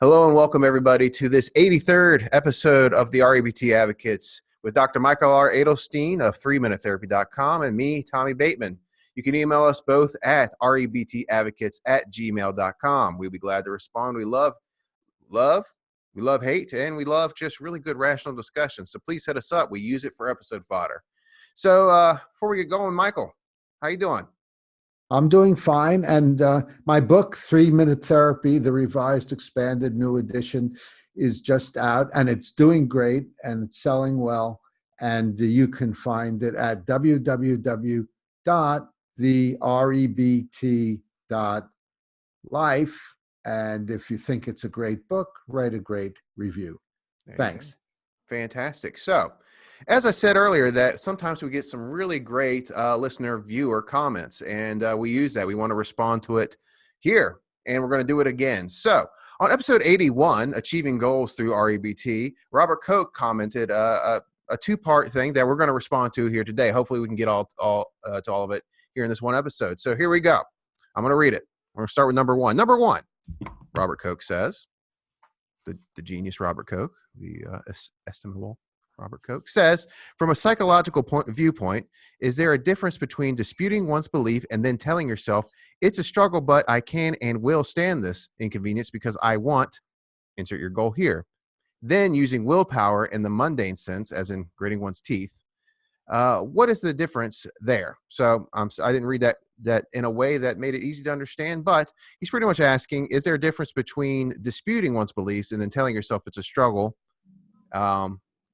Hello and welcome everybody to this 83rd episode of the REBT Advocates with Dr. Michael R. Adelstein of 3minutetherapy.com and me, Tommy Bateman. You can email us both at rebtadvocates@gmail.com. We'll be glad to respond. We love, hate, and we love just really good rational discussion. So please hit us up. We use it for episode fodder. So before we get going, Michael, how you doing? I'm doing fine. And my book, 3-Minute Therapy, the revised, expanded, new edition, is just out and it's doing great and it's selling well. And you can find it at www.therebt.life. And if you think it's a great book, write a great review. Thanks. Fantastic. So, as I said earlier, that sometimes we get some really great listener viewer comments, and we use that. We want to respond to it here, and we're going to do it again. So, on episode 81, Achieving Goals Through REBT, Robert Koch commented a two-part thing that we're going to respond to here today. Hopefully, we can get to all of it here in this one episode. So, here we go. I'm going to read it. We're going to start with number one. Number one, Robert Koch says, the genius Robert Koch, the estimable Robert Koch says, from a psychological viewpoint, is there a difference between disputing one's belief and then telling yourself, it's a struggle, but I can and will stand this inconvenience because I want, insert your goal here, then using willpower in the mundane sense, as in gritting one's teeth? What is the difference there? So I didn't read that in a way that made it easy to understand, but he's pretty much asking, is there a difference between disputing one's beliefs and then telling yourself it's a struggle,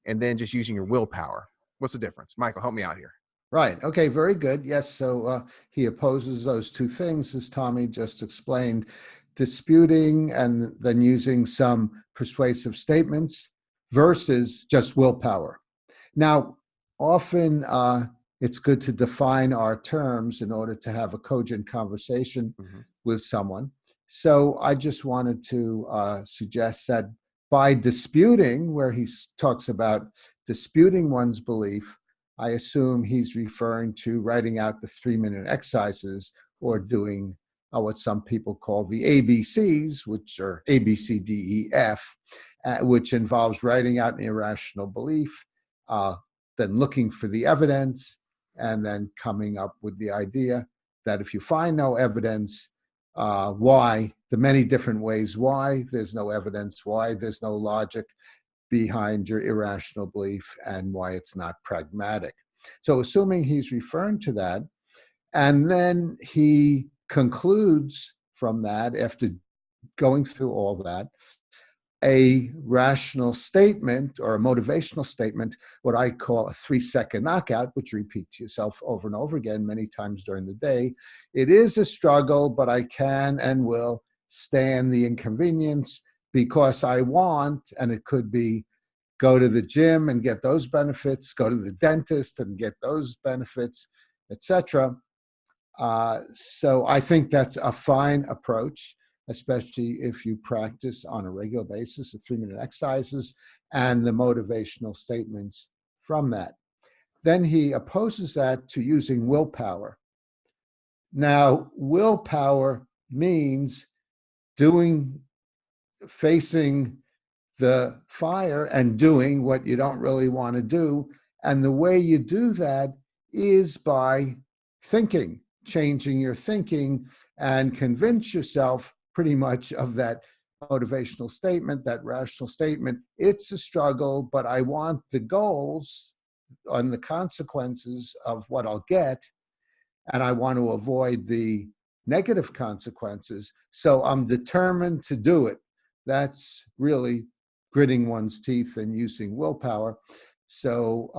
and then just using your willpower? What's the difference? Michael, help me out here. Right. Okay. Very good. Yes. So he opposes those two things, as Tommy just explained, disputing and then using some persuasive statements versus just willpower. Now, often it's good to define our terms in order to have a cogent conversation with someone. So I just wanted to suggest that by disputing, where he talks about disputing one's belief, I assume he's referring to writing out the 3-minute exercises or doing what some people call the ABCs, which are A, B, C, D, E, F, which involves writing out an irrational belief, then looking for the evidence, and then coming up with the idea that if you find no evidence, why, the many different ways why there's no evidence, why there's no logic behind your irrational belief, and why it's not pragmatic. So assuming he's referring to that, and then he concludes from that, after going through all that, a rational statement or a motivational statement, what I call a 3-second knockout, which repeats yourself over and over again many times during the day. It is a struggle, but I can and will stand the inconvenience because I want, and it could be go to the gym and get those benefits, go to the dentist and get those benefits, etc. So I think that's a fine approach, especially if you practice on a regular basis the 3-minute exercises and the motivational statements from that. Then he opposes that to using willpower. Now, willpower means facing the fire and doing what you don't really want to do. And the way you do that is by thinking, changing your thinking, and convince yourself pretty much of that motivational statement, that rational statement. It's a struggle, but I want the goals and the consequences of what I'll get, and I want to avoid the negative consequences. So I'm determined to do it. That's really gritting one's teeth and using willpower. So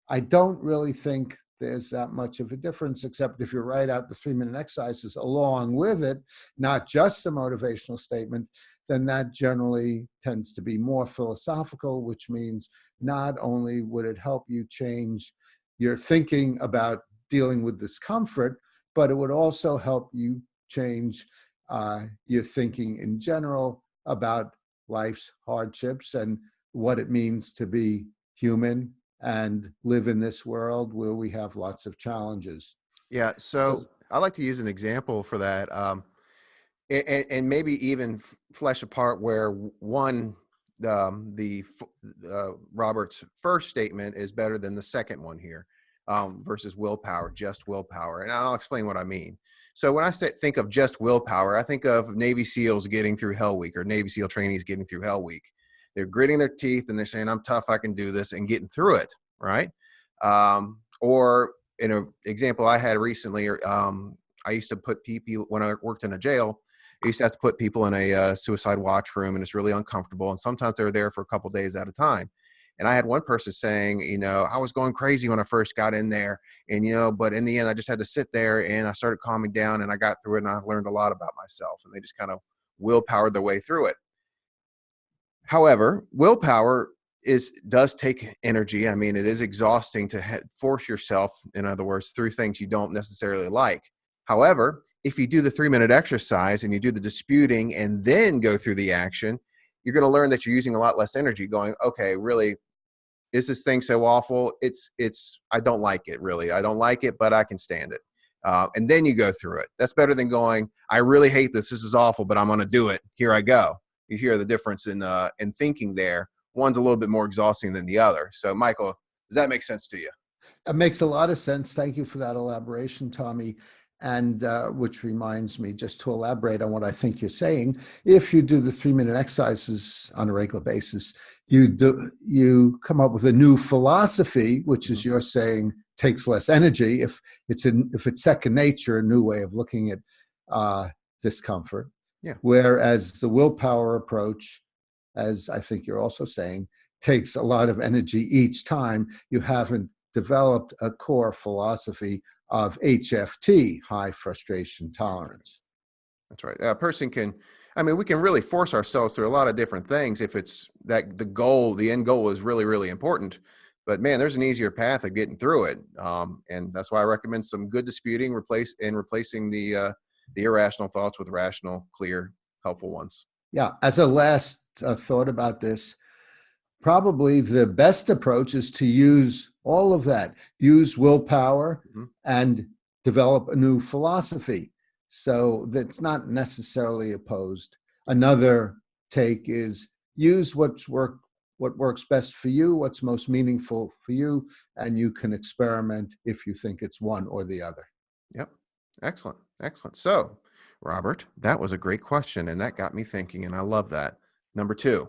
I don't really think there's that much of a difference, except if you write out the 3-minute exercises along with it, not just a motivational statement, then that generally tends to be more philosophical, which means not only would it help you change your thinking about dealing with discomfort, but it would also help you change your thinking in general about life's hardships and what it means to be human and live in this world where we have lots of challenges. Yeah, so I like to use an example for that. and maybe even flesh apart where one Robert's first statement is better than the second one here, versus willpower, just willpower. And I'll explain what I mean. So when I think of just willpower, I think of Navy SEALs getting through Hell Week, or Navy SEAL trainees getting through Hell Week. They're gritting their teeth and they're saying, I'm tough, I can do this, and getting through it, right? Or in an example I had recently, I used to put people, when I worked in a jail, I used to have to put people in a suicide watch room, and it's really uncomfortable. And sometimes they were there for a couple of days at a time. And I had one person saying, I was going crazy when I first got in there. And, but in the end, I just had to sit there and I started calming down and I got through it and I learned a lot about myself. And they just kind of willpowered their way through it. However, willpower does take energy. I mean, it is exhausting to force yourself, in other words, through things you don't necessarily like. However, if you do the 3-minute exercise and you do the disputing and then go through the action, you're going to learn that you're using a lot less energy going, okay, really, is this thing so awful? I don't like it, really. I don't like it, but I can stand it. And then you go through it. That's better than going, I really hate this. This is awful, but I'm going to do it. Here I go. You hear the difference in thinking there. One's a little bit more exhausting than the other. So, Michael, does that make sense to you? It makes a lot of sense. Thank you for that elaboration, Tommy. And which reminds me, just to elaborate on what I think you're saying, if you do the 3-minute exercises on a regular basis, you come up with a new philosophy, which is, you're saying, takes less energy. If it's second nature, a new way of looking at discomfort. Yeah. Whereas the willpower approach, as I think you're also saying, takes a lot of energy each time. You haven't developed a core philosophy of HFT, high frustration tolerance. That's right. A person we can really force ourselves through a lot of different things if it's that the end goal is really, really important. But man, there's an easier path of getting through it. And that's why I recommend some good disputing, replacing the irrational thoughts with rational, clear, helpful ones. Yeah. As a last thought about this, probably the best approach is to use all of that, use willpower and develop a new philosophy. So that's not necessarily opposed. Another take is use what works best for you, what's most meaningful for you, and you can experiment if you think it's one or the other. Yep. Excellent. Excellent. So, Robert, that was a great question, and that got me thinking, and I love that. Number 2.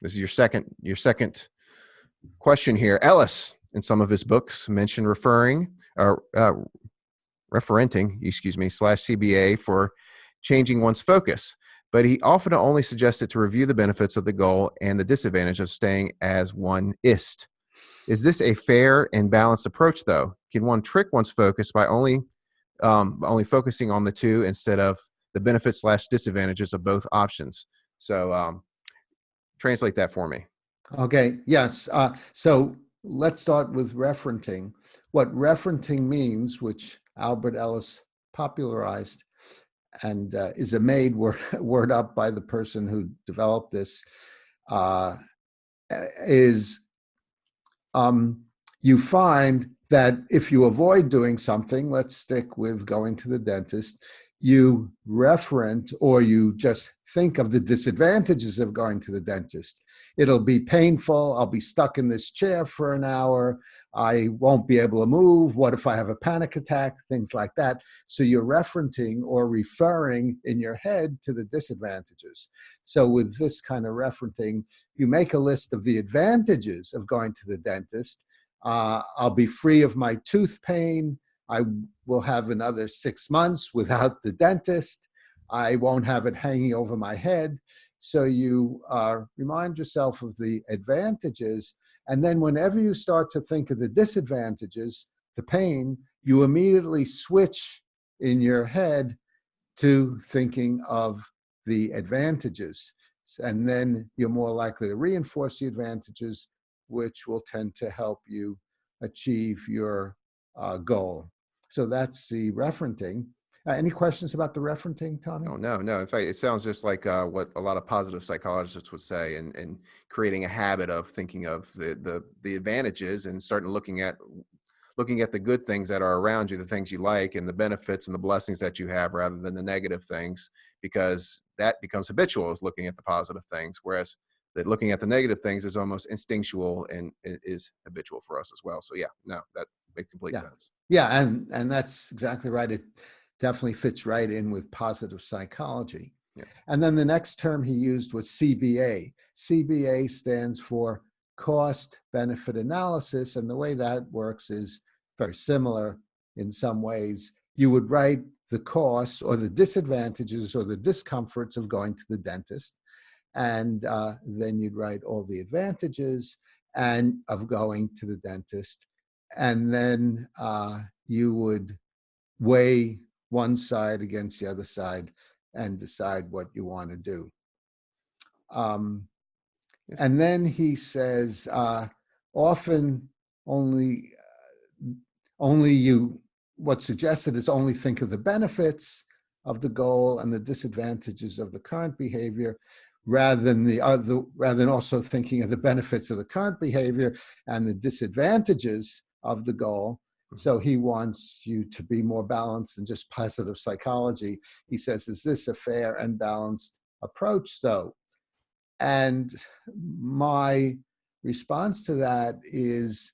This is your second question here. Ellis, in some of his books, mentioned referenting, /CBA for changing one's focus, but he often only suggested to review the benefits of the goal and the disadvantage of staying as one ist. Is this a fair and balanced approach, though? Can one trick one's focus by only focusing on the two instead of the benefits / disadvantages of both options? So translate that for me. Okay, yes. So let's start with referenting. What referenting means, which Albert Ellis popularized and is a made word up by the person who developed this, is you find that if you avoid doing something, let's stick with going to the dentist, you referent or you just think of the disadvantages of going to the dentist. It'll be painful. I'll be stuck in this chair for an hour. I won't be able to move. What if I have a panic attack? Things like that. So you're referencing or referring in your head to the disadvantages. So with this kind of referencing, you make a list of the advantages of going to the dentist. I'll be free of my tooth pain. I will have another 6 months without the dentist. I won't have it hanging over my head. So you remind yourself of the advantages. And then whenever you start to think of the disadvantages, the pain, you immediately switch in your head to thinking of the advantages. And then you're more likely to reinforce the advantages, which will tend to help you achieve your goal. So that's the referencing. Any questions about the referencing, Tommy? Oh, no. In fact, it sounds just like what a lot of positive psychologists would say, and creating a habit of thinking of the advantages and starting looking at looking at the good things that are around you, the things you like, and the benefits and the blessings that you have, rather than the negative things, because that becomes habitual, is looking at the positive things, whereas that looking at the negative things is almost instinctual and is habitual for us as well. So yeah, no, that makes complete Yeah. sense. Yeah, and that's exactly right. It definitely fits right in with positive psychology. Yeah. And then the next term he used was CBA. CBA stands for cost benefit analysis. And the way that works is very similar in some ways. You would write the costs or the disadvantages or the discomforts of going to the dentist. And then you'd write all the advantages and of going to the dentist. And then you would weigh one side against the other side and decide what you want to do. Um, Yes. and then he says, often only, only you, what's suggested is only think of the benefits of the goal and the disadvantages of the current behavior, rather than rather than also thinking of the benefits of the current behavior and the disadvantages of the goal. Mhm. So he wants you to be more balanced than just positive psychology. He says, is this a fair and balanced approach, though? And my response to that is,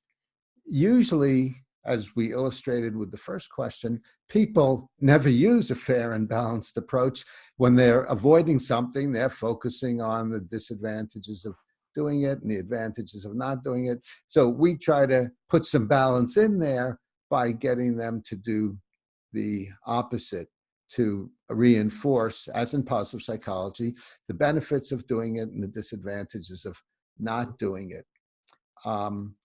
usually, as we illustrated with the first question, people never use a fair and balanced approach. When they're avoiding something, they're focusing on the disadvantages of doing it and the advantages of not doing it. So we try to put some balance in there by getting them to do the opposite, to reinforce, as in positive psychology, the benefits of doing it and the disadvantages of not doing it.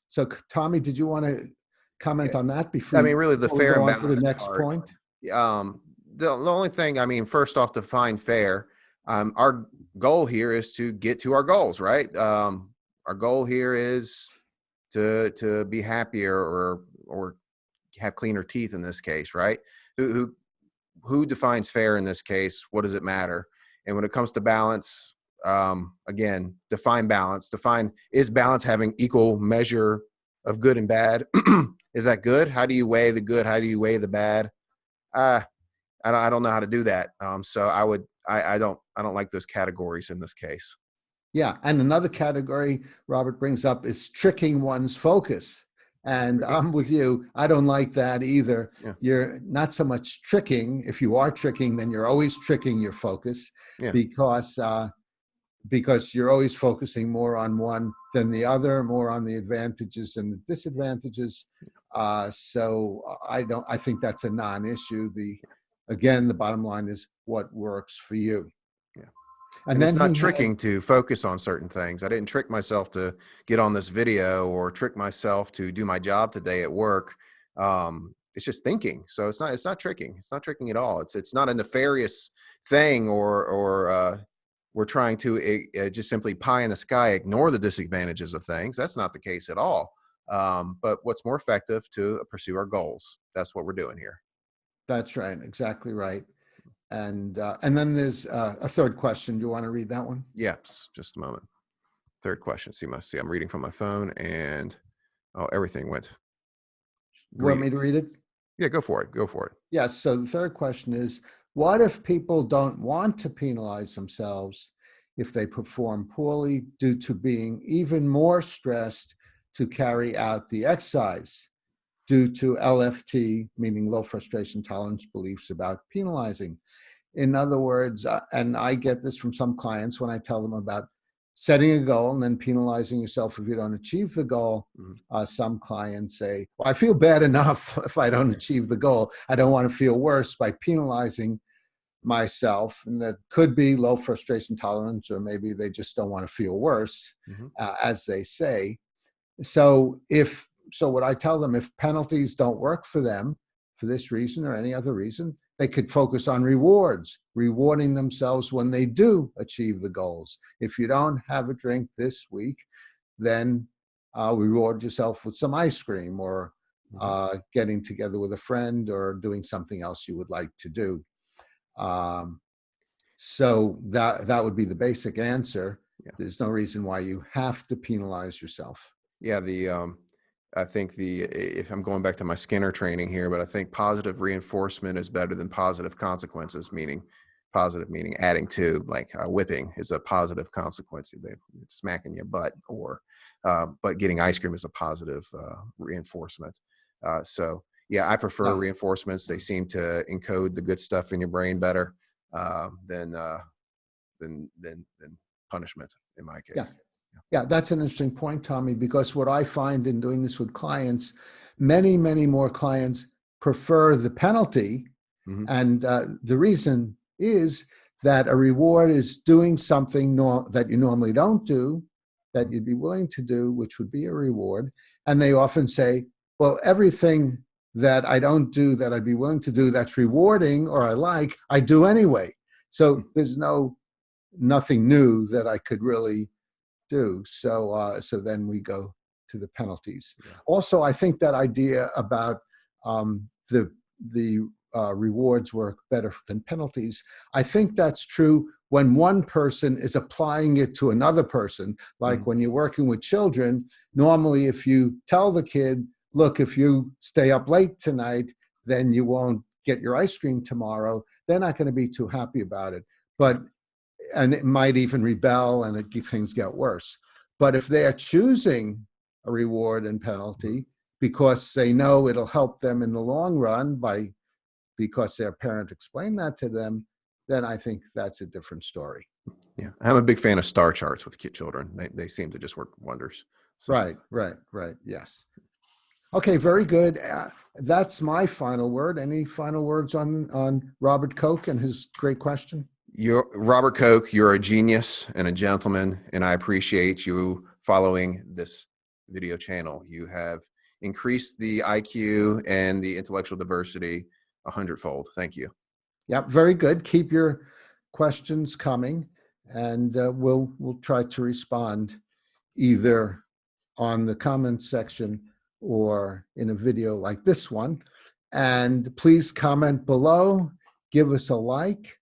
So, Tommy, did you want to comment Yeah. on that I mean, really, the before we fair go and on to the balanced next part. point? The only thing, I mean, first off, define fair. Our goal here is to get to our goals, right? Our goal here is to be happier, or have cleaner teeth in this case, right? Who defines fair in this case? What does it matter? And when it comes to balance, again, define balance. Define, is balance having equal measure of good and bad? Is that good? How do you weigh the good? How do you weigh the bad? Uh, I don't know how to do that. So I don't like those categories in this case. Yeah, and another category Robert brings up is tricking one's focus. And Tricky. I'm with you. I don't like that either. Yeah. You're not so much tricking. If you are tricking, then you're always tricking your focus, Yeah. because because you're always focusing more on one than the other, more on the advantages and the disadvantages. So I think that's a non-issue. Again, the bottom line is what works for you. Yeah. And And it's then not he has, tricking to focus on certain things. I didn't trick myself to get on this video, or trick myself to do my job today at work. It's just thinking. So it's not tricking. It's not tricking at all. It's not a nefarious thing, or we're trying to just simply pie in the sky, ignore the disadvantages of things. That's not the case at all. But what's more effective to pursue our goals? That's what we're doing here. that's right, exactly right. And then there's a third question. Do you want to read that one? Yes, just a moment. Third question. See, I'm reading from my phone, and oh, everything went Want me to greetings. read it? Yeah, go for it. Go for it. Yes. So the third question is, what if people don't want to penalize themselves if they perform poorly due to being even more stressed to carry out the exercise due to LFT, meaning low frustration tolerance beliefs about penalizing? In other words, and I get this from some clients when I tell them about setting a goal and then penalizing yourself if you don't achieve the goal. Mhm. Some clients say, well, I feel bad enough if I don't achieve the goal. I don't want to feel worse by penalizing myself. And that could be low frustration tolerance, or maybe they just don't want to feel worse, Mhm. as they say. So what I tell them, if penalties don't work for them for this reason or any other reason, they could focus on rewards, rewarding themselves when they do achieve the goals. If you don't have a drink this week, then reward yourself with some ice cream, or Mhm. getting together with a friend, or doing something else you would like to do. Um, so that would be the basic answer. Yeah. There's no reason why you have to penalize yourself. Yeah. I think if I'm going back to my Skinner training here, but I think positive reinforcement is better than positive consequences, meaning positive, meaning adding to, like whipping is a positive consequence. They're smacking your butt, but getting ice cream is a positive reinforcement. So yeah, I prefer Yeah. reinforcements. They seem to encode the good stuff in your brain better than punishment in my Yeah. case. Yeah, that's an interesting point, Tommy, because what I find in doing this with clients, many, many more clients prefer the penalty. Mm-hmm. And the reason is that a reward is doing something that you normally don't do, that you'd be willing to do, which would be a reward. And they often say, well, everything that I don't do that I'd be willing to do that's rewarding or I like, I do anyway. So there's nothing new that I could really do. So then we go to the penalties. Yeah. Also, I think that idea about the rewards work better than penalties. I think that's true when one person is applying it to another person. Like when you're working with children, normally if you tell the kid, look, if you stay up late tonight, then you won't get your ice cream tomorrow, they're not going to be too happy about it. And it might even rebel and things get worse. But if they are choosing a reward and penalty because they know it'll help them in the long run because their parent explained that to them, then I think that's a different story. Yeah, I'm a big fan of star charts with children. They seem to just work wonders. So. Right. Yes. Okay, very good. That's my final word. Any final words on Robert Koch and his great question? You're Robert Koch. You're a genius and a gentleman, and I appreciate you following this video channel. You have increased the IQ and the intellectual diversity 100-fold. Thank you. Yep, very good. Keep your questions coming, and we'll try to respond either on the comments section or in a video like this one. And please comment below, give us a like,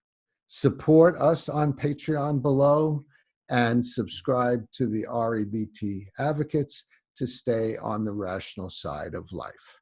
support us on Patreon below, and subscribe to the REBT Advocates to stay on the rational side of life.